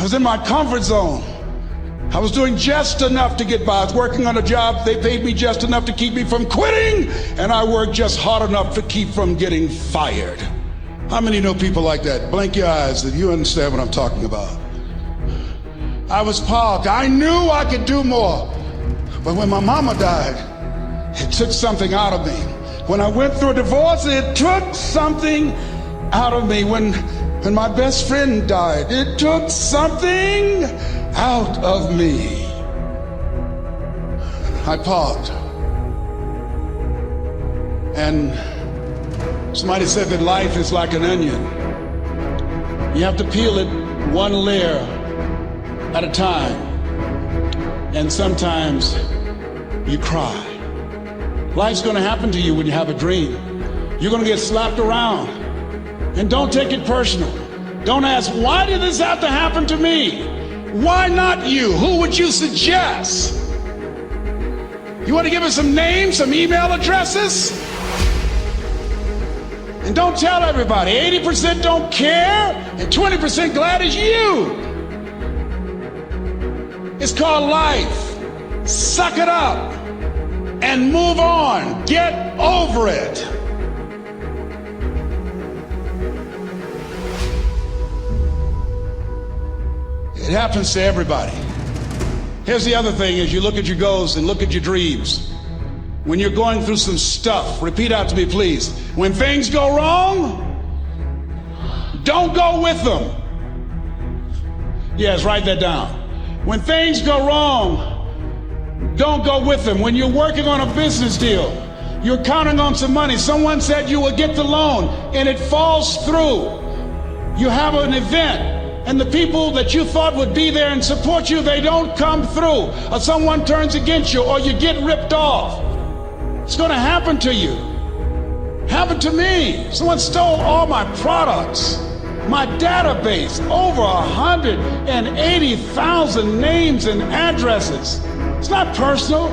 I was in my comfort zone. I was doing just enough to get by. I was working on a job. They paid me just enough to keep me from quitting, and I worked just hard enough to keep from getting fired. How many know people like that? Blink your eyes if you understand what I'm talking about. I was parked. I knew I could do more. But when my mama died, it took something out of me. When I went through a divorce, it took something out of me. When my best friend died, it took something out of me. I paused. And somebody said that life is like an onion. You have to peel it one layer at a time. And sometimes you cry. Life's gonna happen to you when you have a dream. You're gonna get slapped around. And don't take it personal. Don't ask, why did this have to happen to me? Why not you? Who would you suggest? You want to give us some names, some email addresses? And don't tell everybody. 80% don't care, and 20% glad it's you. It's called life. Suck it up and move on. Get over it. It happens to everybody. Here's the other thing: as you look at your goals and look at your dreams, when you're going through some stuff, repeat out to me, please. When things go wrong, don't go with them. Yes, write that down. When things go wrong, don't go with them. When you're working on a business deal, you're counting on some money. Someone said you will get the loan, and it falls through. You have an event, and the people that you thought would be there and support you, they don't come through, or someone turns against you, or you get ripped off. It's going to happen to you. Happened to me. Someone stole all my products, my database, over 180,000 names and addresses. It's not personal.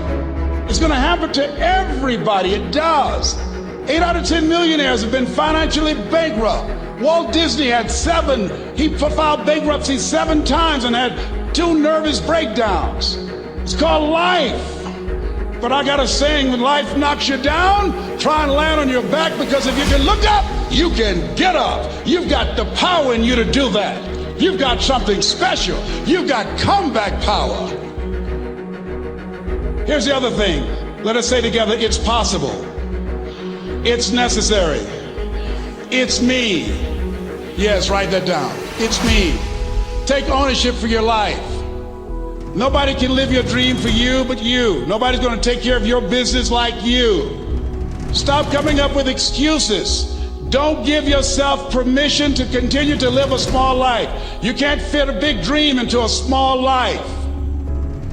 It's going to happen to everybody. It does. 8 out of 10 millionaires have been financially bankrupt. Walt Disney had he filed bankruptcy 7 times and had 2 nervous breakdowns. It's called life. But I got a saying: when life knocks you down, try and land on your back, because if you can look up, you can get up. You've got the power in you to do that. You've got something special. You've got comeback power. Here's the other thing. Let us say together, it's possible. It's necessary. It's me. Yes, write that down. It's me. Take ownership for your life. Nobody can live your dream for you but you. Nobody's going to take care of your business like you. Stop coming up with excuses. Don't give yourself permission to continue to live a small life. You can't fit a big dream into a small life.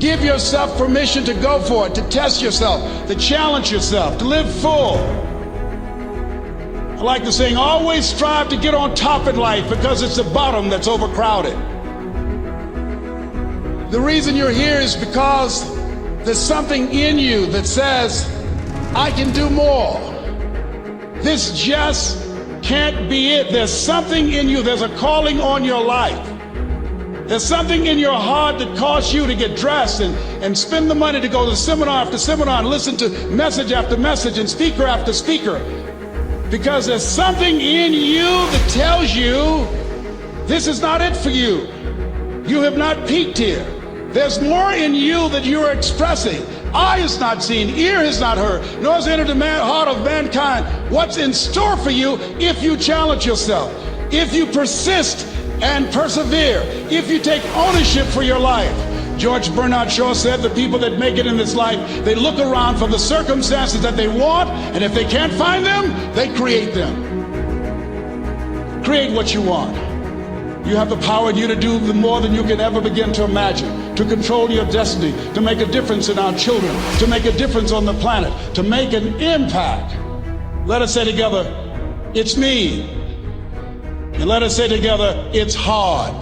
Give yourself permission to go for it, to test yourself, to challenge yourself, to live full. I like the saying, always strive to get on top in life, because it's the bottom that's overcrowded. The reason you're here is because there's something in you that says, I can do more. This just can't be it. There's something in you. There's a calling on your life. There's something in your heart that caused you to get dressed and spend the money to go to seminar after seminar and listen to message after message and speaker after speaker. Because there's something in you that tells you this is not it for you. You have not peaked here. There's more in you that you are expressing. Eye has not seen, ear has not heard, nor has entered the heart of mankind what's in store for you if you challenge yourself, if you persist and persevere, if you take ownership for your life. George Bernard Shaw said the people that make it in this life, they look around for the circumstances that they want, and if they can't find them, they create them. Create what you want. You have the power in you to do more than you can ever begin to imagine, to control your destiny, to make a difference in our children, to make a difference on the planet, to make an impact. Let us say together, it's me. And let us say together, it's hard.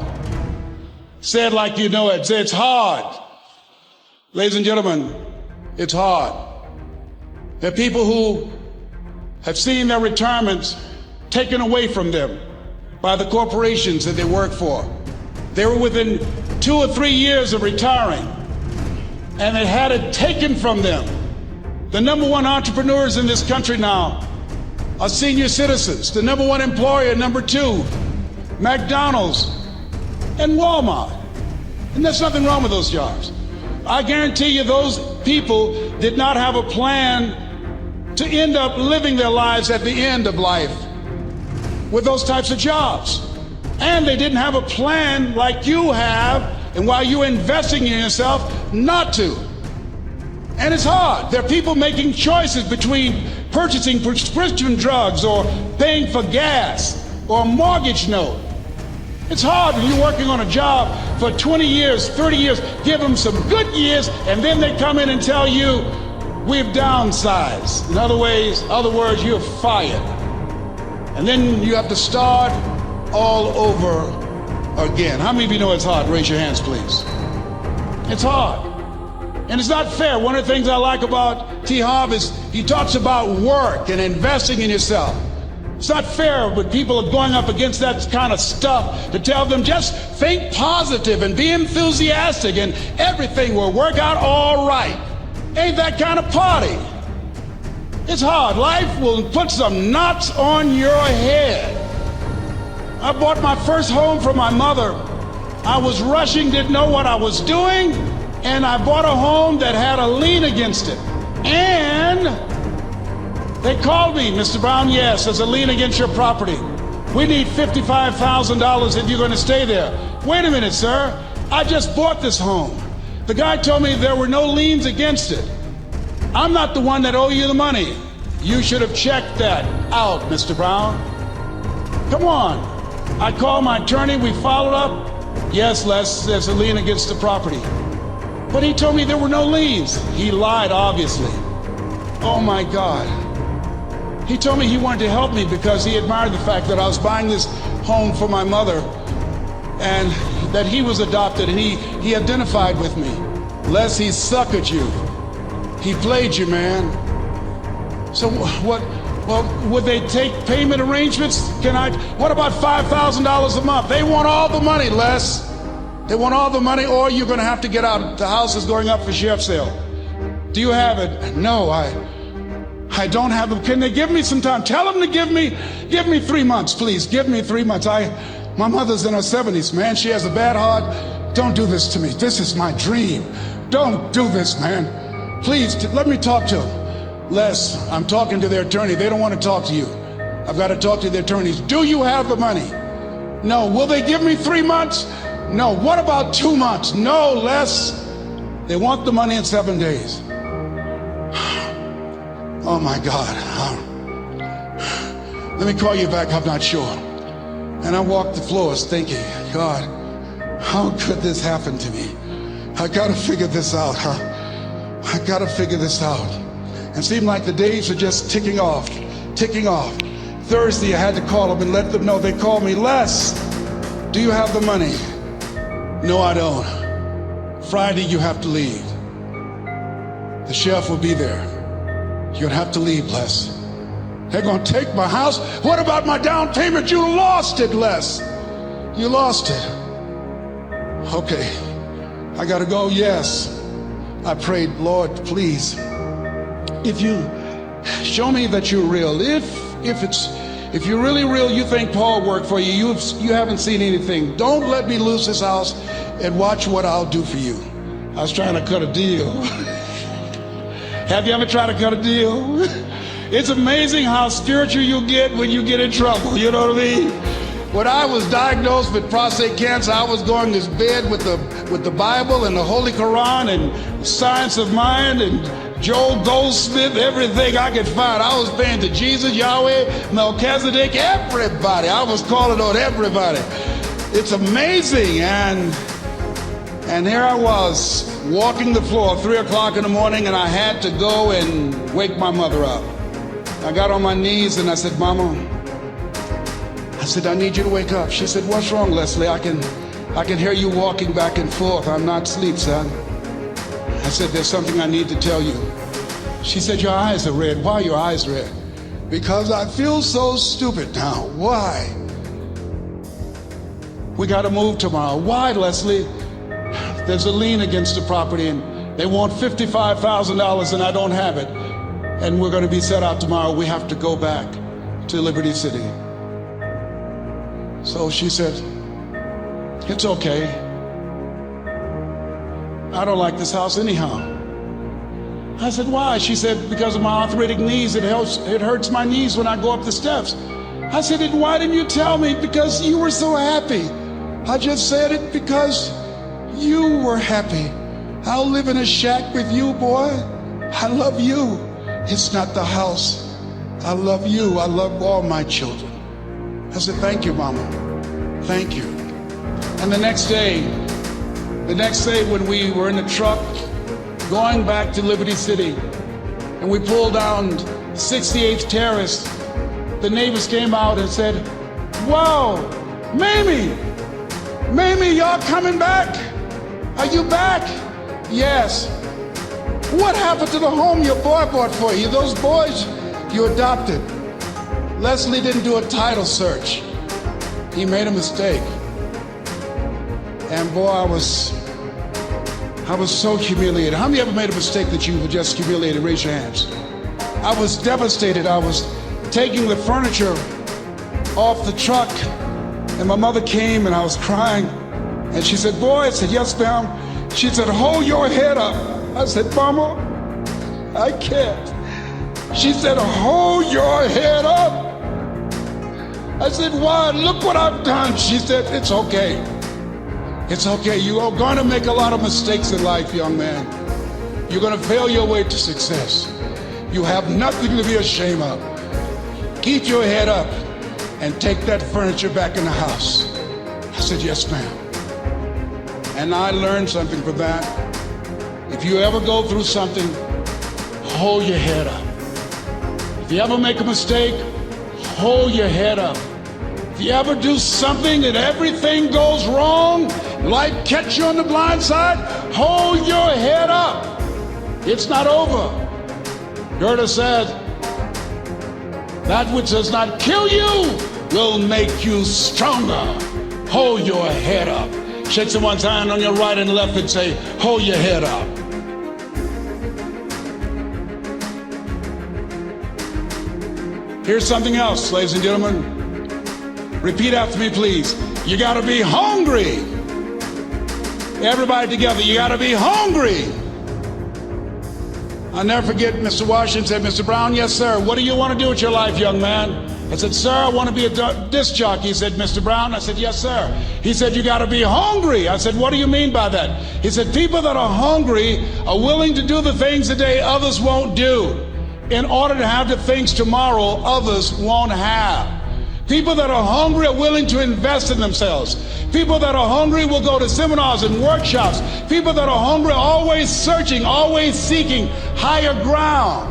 Say it like you know it. Say, it's hard. Ladies and gentlemen, it's hard. There are people who have seen their retirements taken away from them by the corporations that they work for. They were within 2 or 3 years of retiring, and they had it taken from them. The number one entrepreneurs in this country now are senior citizens. The number one employer, number two, McDonald's and Walmart. And there's nothing wrong with those jobs. I guarantee you those people did not have a plan to end up living their lives at the end of life with those types of jobs. And they didn't have a plan like you have, and while you're investing in yourself, not to. And it's hard. There are people making choices between purchasing prescription drugs or paying for gas or a mortgage note. It's hard when you're working on a job for 20 years, 30 years, give them some good years, and then they come in and tell you, we've downsized. In other words, you're fired. And then you have to start all over again. How many of you know it's hard? Raise your hands, please. It's hard. And it's not fair. One of the things I like about T. Harv is he talks about work and investing in yourself. It's not fair when people are going up against that kind of stuff to tell them just think positive and be enthusiastic and everything will work out all right. Ain't that kind of party. It's hard. Life will put some knots on your head. I bought my first home for my mother. I was rushing, didn't know what I was doing, and I bought a home that had a lien against it. And they called me, Mr. Brown, yes, there's a lien against your property. We need $55,000 if you're going to stay there. Wait a minute, sir. I just bought this home. The guy told me there were no liens against it. I'm not the one that owe you the money. You should have checked that out, Mr. Brown. Come on. I called my attorney. We followed up. Yes, Les, there's a lien against the property. But he told me there were no liens. He lied, obviously. Oh, my God. He told me he wanted to help me because he admired the fact that I was buying this home for my mother and that he was adopted, and he identified with me. Les, he suckered you. He played you, man. So what? Well, would they take payment arrangements? What about $5,000 a month? They want all the money, Les. They want all the money, or you're going to have to get out. The house is going up for sheriff's sale. Do you have it? No, I don't have them. Can they give me some time? Tell them to give me 3 months, please. Give me 3 months. My mother's in her 70s, man. She has a bad heart. Don't do this to me. This is my dream. Don't do this, man. Please, let me talk to them. Les, I'm talking to their attorney. They don't want to talk to you. I've got to talk to their attorneys. Do you have the money? No. Will they give me 3 months? No. What about 2 months? No, Les. They want the money in 7 days. Oh, my God. Let me call you back. I'm not sure. And I walked the floors thinking, God, how could this happen to me? I got to figure this out, I got to figure this out. And it seemed like the days are just ticking off, ticking off. Thursday, I had to call them and let them know. They called me, Les, do you have the money? No, I don't. Friday, you have to leave. The sheriff will be there. You're gonna have to leave, Les. They're gonna take my house. What about my down payment? You lost it, Les. You lost it. Okay, I gotta go, yes. I prayed, Lord, please, if you show me that you're real, if you're really real, you think Paul worked for you, you haven't seen anything. Don't let me lose this house and watch what I'll do for you. I was trying to cut a deal. Have you ever tried to cut a deal? It's amazing how spiritual you get when you get in trouble, you know what I mean? When I was diagnosed with prostate cancer, I was going to bed with the Bible and the Holy Quran and Science of Mind and Joel Goldsmith, everything I could find. I was praying to Jesus, Yahweh, Melchizedek, everybody. I was calling on everybody. It's amazing. And here I was walking the floor 3 o'clock in the morning, and I had to go and wake my mother up. I got on my knees and I said, Mama, I said, I need you to wake up. She said, what's wrong, Leslie? I can hear you walking back and forth. I'm not asleep, son. I said, there's something I need to tell you. She said, your eyes are red. Why are your eyes red? Because I feel so stupid now. Why? we got to move tomorrow. Why, Leslie? There's a lien against the property and they want $55,000 and I don't have it. And we're going to be set out tomorrow. We have to go back to Liberty City. So she said, it's okay. I don't like this house anyhow. I said, why? She said, because of my arthritic knees, it hurts my knees when I go up the steps. I said, why didn't you tell me? Because you were so happy. I just said it because you were happy. I'll live in a shack with you, boy. I love you. It's not the house. I love you. I love all my children. I said, thank you, Mama. Thank you. And the next day when we were in the truck going back to Liberty City and we pulled down 68th Terrace, the neighbors came out and said, wow, Mamie, y'all coming back? Are you back? Yes. What happened to the home your boy bought for you? Those boys you adopted. Leslie didn't do a title search. He made a mistake. And boy, I was so humiliated. How many ever made a mistake that you were just humiliated? Raise your hands. I was devastated. I was taking the furniture off the truck and my mother came and I was crying and she said, boy, I said, yes, ma'am. She said, hold your head up. I said, Mama, I can't. She said, hold your head up. I said, why? Look what I've done. She said, it's okay. It's okay. You are going to make a lot of mistakes in life, young man. You're going to fail your way to success. You have nothing to be ashamed of. Keep your head up and take that furniture back in the house. I said, yes, ma'am. And I learned something from that. If you ever go through something, hold your head up. If you ever make a mistake, hold your head up. If you ever do something that everything goes wrong, life catch you on the blind side, hold your head up. It's not over. Goethe said, that which does not kill you will make you stronger. Hold your head up. Shake someone's hand on your right and left and say, hold your head up. Here's something else, ladies and gentlemen. Repeat after me, please. You gotta be hungry. Everybody together, you gotta be hungry. I'll never forget Mr. Washington said, Mr. Brown, yes, sir. What do you want to do with your life, young man? I said, sir, I want to be a disc jockey. He said, Mr. Brown? I said, yes, sir. He said, you got to be hungry. I said, what do you mean by that? He said, people that are hungry are willing to do the things today others won't do in order to have the things tomorrow others won't have. People that are hungry are willing to invest in themselves. People that are hungry will go to seminars and workshops. People that are hungry are always searching, always seeking higher ground.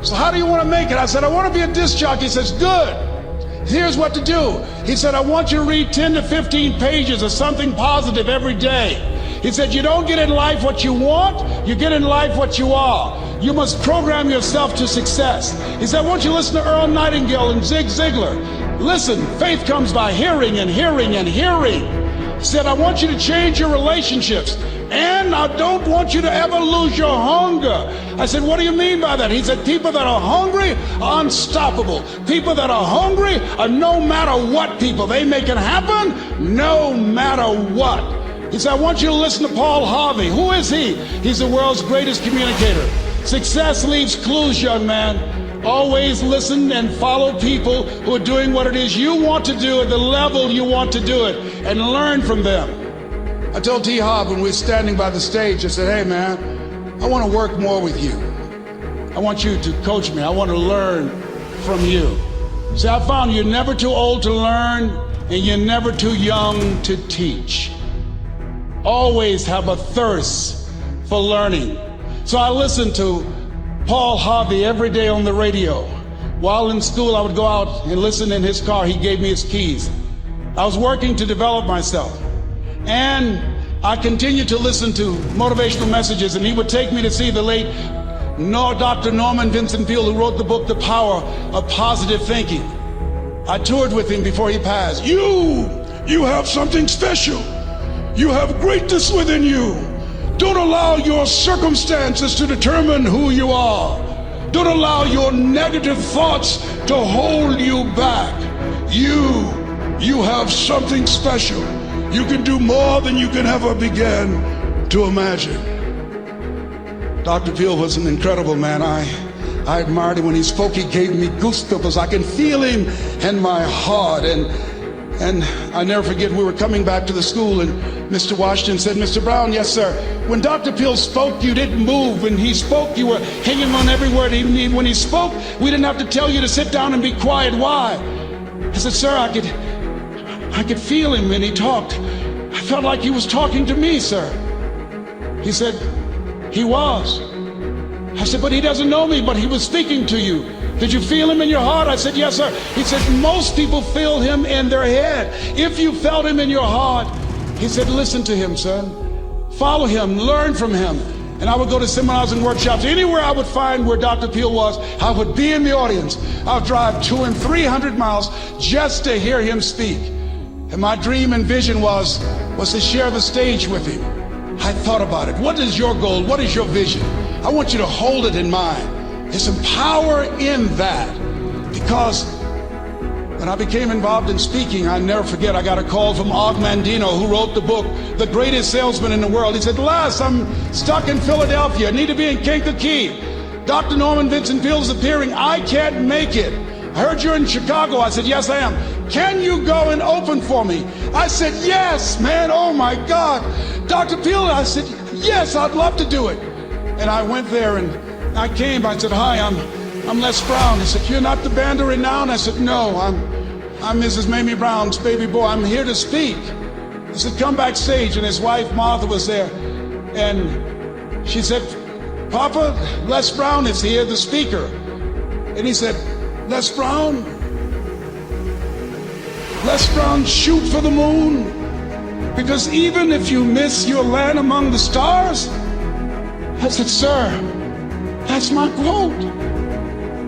So how do you want to make it? I said, I want to be a disc jockey. He says, good. Here's what to do. He said, I want you to read 10 to 15 pages of something positive every day. He said, you don't get in life what you want, you get in life what you are. You must program yourself to success. He said, I want you to listen to Earl Nightingale and Zig Ziglar. Listen, faith comes by hearing and hearing and hearing. He said, I want you to change your relationships. And I don't want you to ever lose your hunger. I said, what do you mean by that? He said, people that are hungry are unstoppable. People that are hungry are no matter what people. They make it happen no matter what. He said, I want you to listen to Paul Harvey. Who is he? He's the world's greatest communicator. Success leaves clues, young man. Always listen and follow people who are doing what it is you want to do at the level you want to do it and learn from them. I told T. Hobb when we were standing by the stage, I said, hey man, I want to work more with you. I want you to coach me. I want to learn from you. See, I found you're never too old to learn and you're never too young to teach. Always have a thirst for learning. So I listened to Paul Harvey every day on the radio. While in school, I would go out and listen in his car. He gave me his keys. I was working to develop myself. And I continued to listen to motivational messages, and he would take me to see the late Dr. Norman Vincent Peale, who wrote the book, The Power of Positive Thinking. I toured with him before he passed. You You have something special. You have greatness within you. Don't allow your circumstances to determine who you are. Don't allow your negative thoughts to hold you back. You have something special. You can do more than you can ever begin to imagine. Dr. Peel was an incredible man. I admired him when he spoke. He gave me goosebumps. I can feel him in my heart. And I never forget, we were coming back to the school and Mr. Washington said, Mr. Brown, yes, sir. When Dr. Peel spoke, you didn't move. When he spoke, you were hanging on every word. When he spoke, we didn't have to tell you to sit down and be quiet. Why? I said, sir, I could feel him when he talked. I felt like he was talking to me, sir. He said, he was. I said, but he doesn't know me, but he was speaking to you. Did you feel him in your heart? I said, yes, sir. He said, most people feel him in their head. If you felt him in your heart, he said, listen to him, son. Follow him, learn from him. And I would go to seminars and workshops. Anywhere I would find where Dr. Peel was, I would be in the audience. I would drive 200 and 300 miles just to hear him speak. And my dream and vision was to share the stage with him. I thought about it. What is your goal? What is your vision? I want you to hold it in mind. There's some power in that, because when I became involved in speaking, I never forget, I got a call from Og Mandino, who wrote the book, The Greatest Salesman in the World. He said, Les, I'm stuck in Philadelphia. I need to be in Kankakee. Dr. Norman Vincent Peale is appearing. I can't make it. I heard you're in Chicago. I said, yes, I am. Can you go and open for me? I said, yes, man. Oh, my God. Dr. Peale, I said, yes, I'd love to do it. And I went there and I came. I said, hi, I'm Les Brown. He said, you're not the band of renown? I said, no, I'm Mrs. Mamie Brown's baby boy. I'm here to speak. He said, come backstage. And his wife, Martha, was there. And she said, Papa, Les Brown is here, the speaker. And he said, Les Brown, shoot for the moon. Because even if you miss, you'll land among the stars. I said, sir, that's my quote.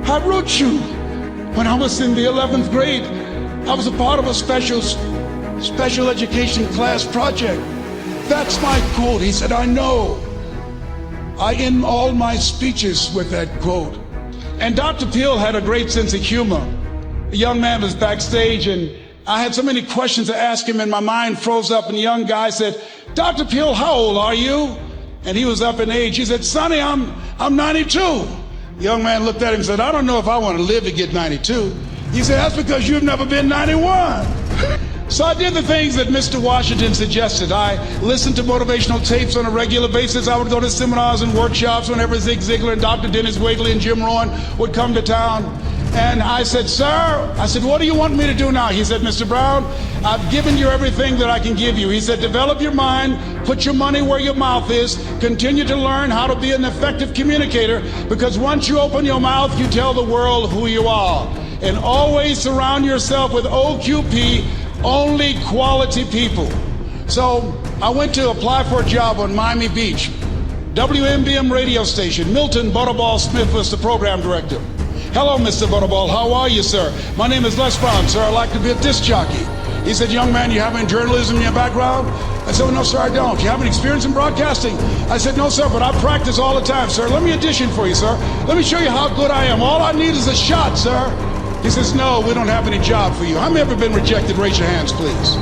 I wrote you when I was in the 11th grade. I was a part of a special education class project. That's my quote. He said, I know. I end all my speeches with that quote. And Dr. Peel had a great sense of humor. A young man was backstage, and I had so many questions to ask him, and my mind froze up, and the young guy said, Dr. Peel, how old are you? And he was up in age. He said, Sonny, I'm 92. The young man looked at him and said, I don't know if I want to live to get 92. He said, that's because you've never been 91. So I did the things that Mr. Washington suggested. I listened to motivational tapes on a regular basis. I would go to seminars and workshops whenever Zig Ziglar and Dr. Dennis Wagley and Jim Rohn would come to town. And I said, sir, what do you want me to do now? He said, Mr. Brown, I've given you everything that I can give you. He said, develop your mind, put your money where your mouth is, continue to learn how to be an effective communicator, because once you open your mouth, you tell the world who you are. And always surround yourself with OQP, only quality people. So I went to apply for a job on Miami Beach, WMBM radio station. Milton Butterball Smith was the program director. Hello, Mr. Butterball. How are you, sir? My name is Les Brown, sir. I'd like to be a disc jockey. He said, young man, you have any journalism in your background? I said, well, no, sir, I don't. You have any experience in broadcasting? I said, no, sir, but I practice all the time, sir. Let me audition for you, sir. Let me show you how good I am. All I need is a shot, sir. He says, no, we don't have any job for you. How many ever been rejected? Raise your hands, please.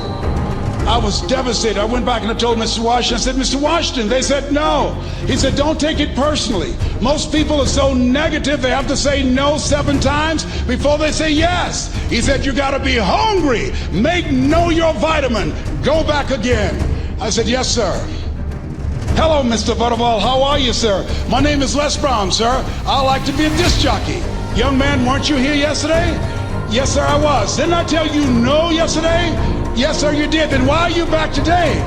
I was devastated. I went back and I told Mr. Washington, I said, Mr. Washington, they said no. He said, don't take it personally. Most people are so negative, they have to say no 7 times before they say yes. He said, you gotta be hungry. Know your vitamin. Go back again. I said, yes, sir. Hello, Mr. Butterball. How are you, sir? My name is Les Brown, sir. I like to be a disc jockey. Young man, weren't you here yesterday? Yes, sir, I was. Didn't I tell you no yesterday? Yes, sir, you did. Then why are you back today?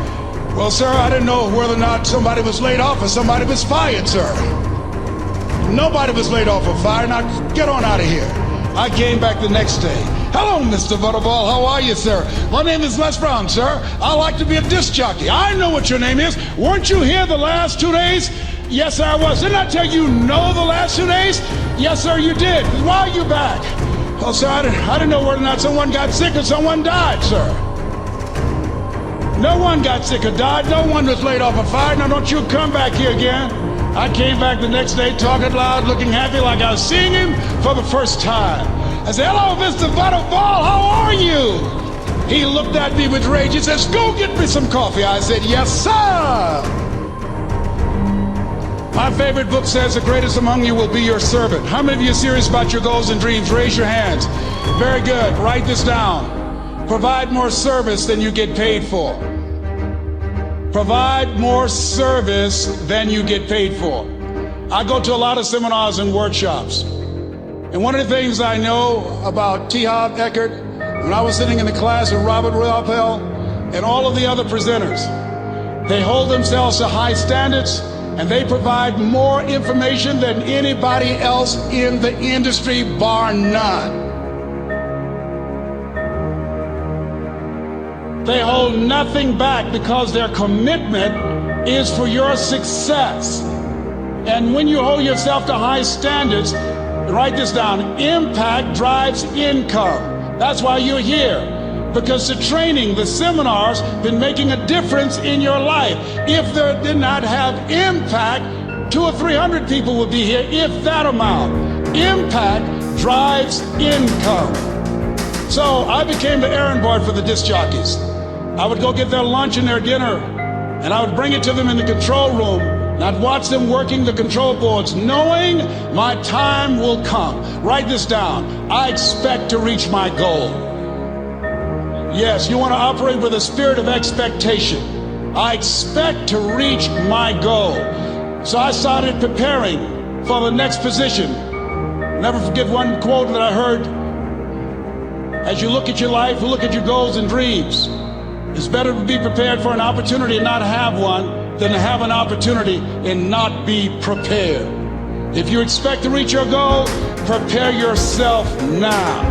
Well, sir, I didn't know whether or not somebody was laid off or somebody was fired, sir. Nobody was laid off or fired. Now, get on out of here. I came back the next day. Hello, Mr. Butterball. How are you, sir? My name is Les Brown, sir. I like to be a disc jockey. I know what your name is. Weren't you here the last 2 days? Yes, sir, I was. Didn't I tell you no the last 2 days? Yes, sir, you did. Why are you back? Well, sir, I didn't know whether or not someone got sick or someone died, sir. No one got sick or died. No one was laid off or fired. Now don't you come back here again. I came back the next day talking loud, looking happy like I was seeing him for the first time. I said, hello, Mr. Butterball, how are you? He looked at me with rage. He says, go get me some coffee. I said, yes, sir. My favorite book says the greatest among you will be your servant. How many of you are serious about your goals and dreams? Raise your hands. Very good. Write this down. Provide more service than you get paid for. Provide more service than you get paid for. I go to a lot of seminars and workshops. And one of the things I know about T. Harv Eckert, when I was sitting in the class with Robert Ruppel and all of the other presenters, they hold themselves to high standards and they provide more information than anybody else in the industry, bar none. They hold nothing back because their commitment is for your success. And when you hold yourself to high standards, write this down, impact drives income. That's why you're here. Because the training, the seminars, been making a difference in your life. If they did not have impact, 200 or 300 people would be here, if that amount. Impact drives income. So I became the errand boy for the disc jockeys. I would go get their lunch and their dinner, and I would bring it to them in the control room, and I'd watch them working the control boards, knowing my time will come. Write this down. I expect to reach my goal. Yes, you want to operate with a spirit of expectation. I expect to reach my goal. So I started preparing for the next position. Never forget one quote that I heard. As you look at your life, look at your goals and dreams. It's better to be prepared for an opportunity and not have one than to have an opportunity and not be prepared. If you expect to reach your goal, prepare yourself now.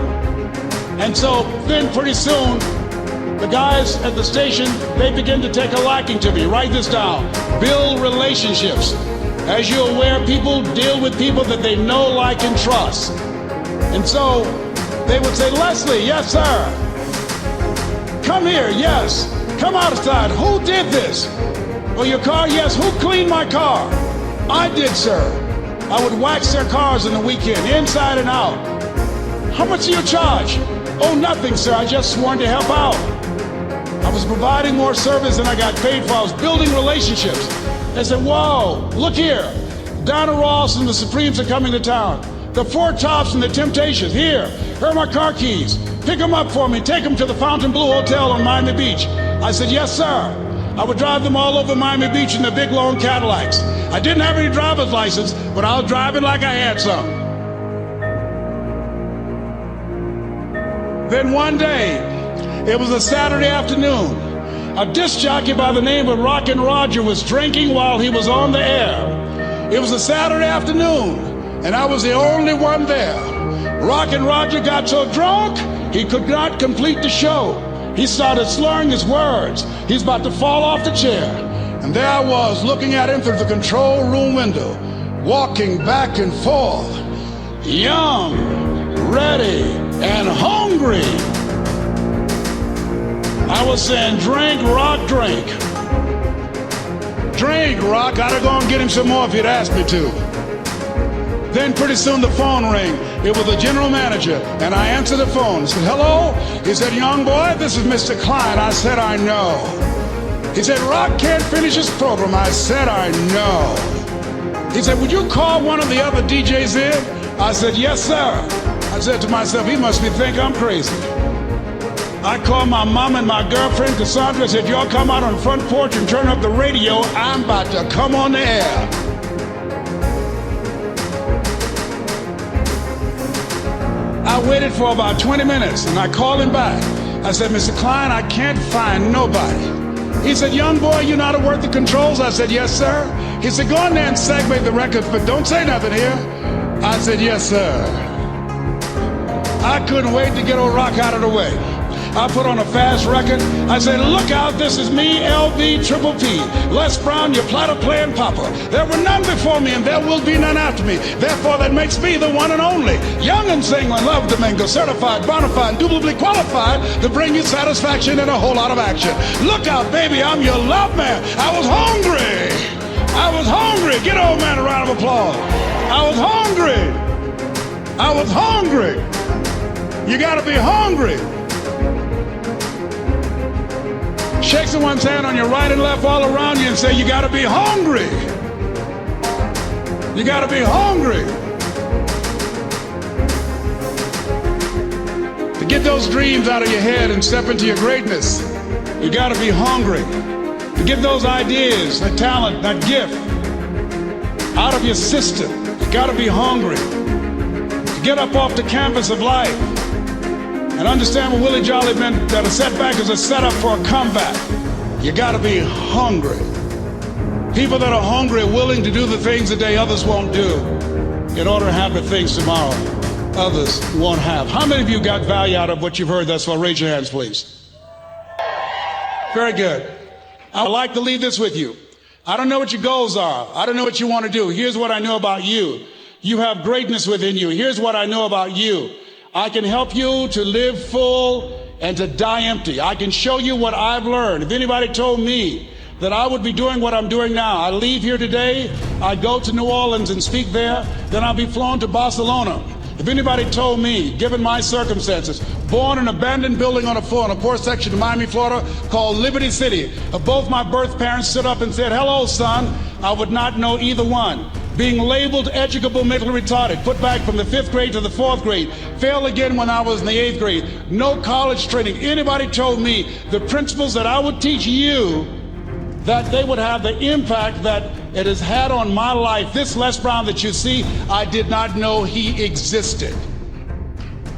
And so then pretty soon, the guys at the station, they begin to take a liking to me. Write this down. Build relationships. As you're aware, people deal with people that they know, like, and trust. And so they would say, Leslie, yes, sir. Come here, yes. Come outside. Who did this? Oh, your car? Yes. Who cleaned my car? I did, sir. I would wax their cars on the weekend, inside and out. How much do you charge? Oh, nothing, sir. I just sworn to help out. I was providing more service than I got paid for. I was building relationships. They said, whoa, look here. Donna Ross and the Supremes are coming to town. The Four Tops and the Temptations. Here are my car keys. Pick them up for me. Take them to the Fontainebleau Hotel on Miami Beach. I said, yes, sir. I would drive them all over Miami Beach in the big, long Cadillacs. I didn't have any driver's license, but I was driving like I had some. Then one day, it was a Saturday afternoon. A disc jockey by the name of Rockin' Roger was drinking while he was on the air. It was a Saturday afternoon, and I was the only one there. Rockin' Roger got so drunk, he could not complete the show. He started slurring his words. He's about to fall off the chair. And there I was, looking at him through the control room window, walking back and forth, young, ready, and hungry. I was saying, drink, Rock, drink. Drink, Rock. I'd have gone and get him some more if he'd asked me to. Then pretty soon the phone rang. It was the general manager, and I answered the phone. I said, hello? He said, young boy, this is Mr. Klein. I said, I know. He said, Rock can't finish his program. I said, I know. He said, would you call one of the other DJs in? I said, yes, sir. I said to myself, he must think I'm crazy. I called my mom and my girlfriend, Cassandra, said, y'all come out on the front porch and turn up the radio. I'm about to come on the air. I waited for about 20 minutes, and I called him back. I said, Mr. Klein, I can't find nobody. He said, young boy, you know how to work the controls? I said, yes, sir. He said, go in there and segue the records, but don't say nothing here. I said, yes, sir. I couldn't wait to get old Rock out of the way. I put on a fast record. I said, look out, this is me, LB Triple P. Les Brown, your platter playing papa. There were none before me and there will be none after me. Therefore, that makes me the one and only. Young and single and love Domingo, certified, bona fide, indubitably qualified to bring you satisfaction and a whole lot of action. Look out, baby, I'm your love man. I was hungry. I was hungry. Get old man a round of applause. I was hungry. I was hungry. You got to be hungry. Shake someone's hand on your right and left all around you and say, you got to be hungry. You got to be hungry. To get those dreams out of your head and step into your greatness, you got to be hungry. To get those ideas, that talent, that gift out of your system, you got to be hungry. To get up off the canvas of life and understand what Willie Jolly meant, that a setback is a setup for a comeback. You got to be hungry. People that are hungry are willing to do the things today others won't do in order to have the things tomorrow others won't have. How many of you got value out of what you've heard thus far? Raise your hands, please. Very good. I'd like to leave this with you. I don't know what your goals are. I don't know what you want to do. Here's what I know about you. You have greatness within you. Here's what I know about you. I can help you to live full and to die empty. I can show you what I've learned. If anybody told me that I would be doing what I'm doing now, I leave here today, I go to New Orleans and speak there, then I'll be flown to Barcelona. If anybody told me, given my circumstances, born in an abandoned building on a poor section of Miami, Florida, called Liberty City, if both my birth parents stood up and said, hello, son, I would not know either one. Being labeled educable, mentally retarded, put back from the 5th grade to the 4th grade, failed again when I was in the 8th grade, no college training. Anybody told me the principles that I would teach you, that they would have the impact that it has had on my life. This Les Brown that you see, I did not know he existed.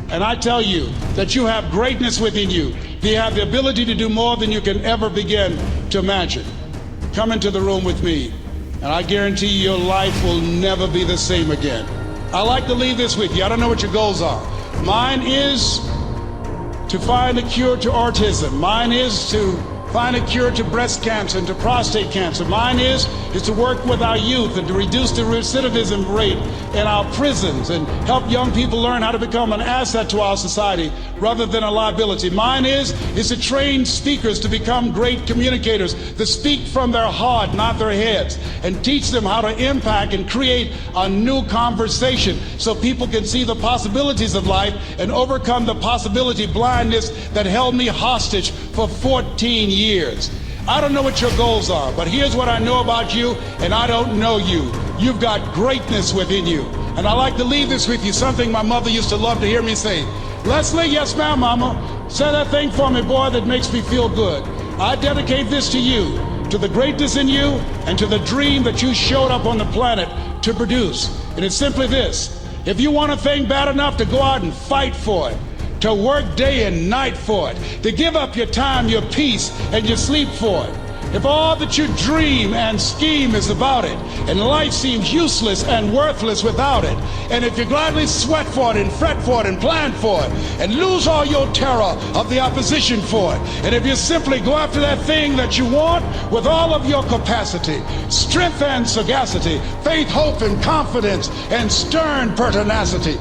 And I tell you that you have greatness within you. You have the ability to do more than you can ever begin to imagine. Come into the room with me, and I guarantee you your life will never be the same again. I like to leave this with you. I don't know what your goals are. Mine is to find a cure to autism. Mine is to find a cure to breast cancer and to prostate cancer. Mine is to work with our youth and to reduce the recidivism rate in our prisons and help young people learn how to become an asset to our society rather than a liability. Mine is to train speakers to become great communicators, to speak from their heart, not their heads, and teach them how to impact and create a new conversation so people can see the possibilities of life and overcome the possibility blindness that held me hostage for 14 years. I don't know what your goals are, but here's what I know about you, and I don't know you. You've got greatness within you. And I like to leave this with you, something my mother used to love to hear me say. Leslie, yes ma'am, mama. Say that thing for me, boy, that makes me feel good. I dedicate this to you, to the greatness in you, and to the dream that you showed up on the planet to produce. And it's simply this. If you want a thing bad enough to go out and fight for it, to work day and night for it, to give up your time, your peace, and your sleep for it. If all that you dream and scheme is about it, and life seems useless and worthless without it, and if you gladly sweat for it and fret for it and plan for it, and lose all your terror of the opposition for it, and if you simply go after that thing that you want with all of your capacity, strength and sagacity, faith, hope, and confidence, and stern pertinacity,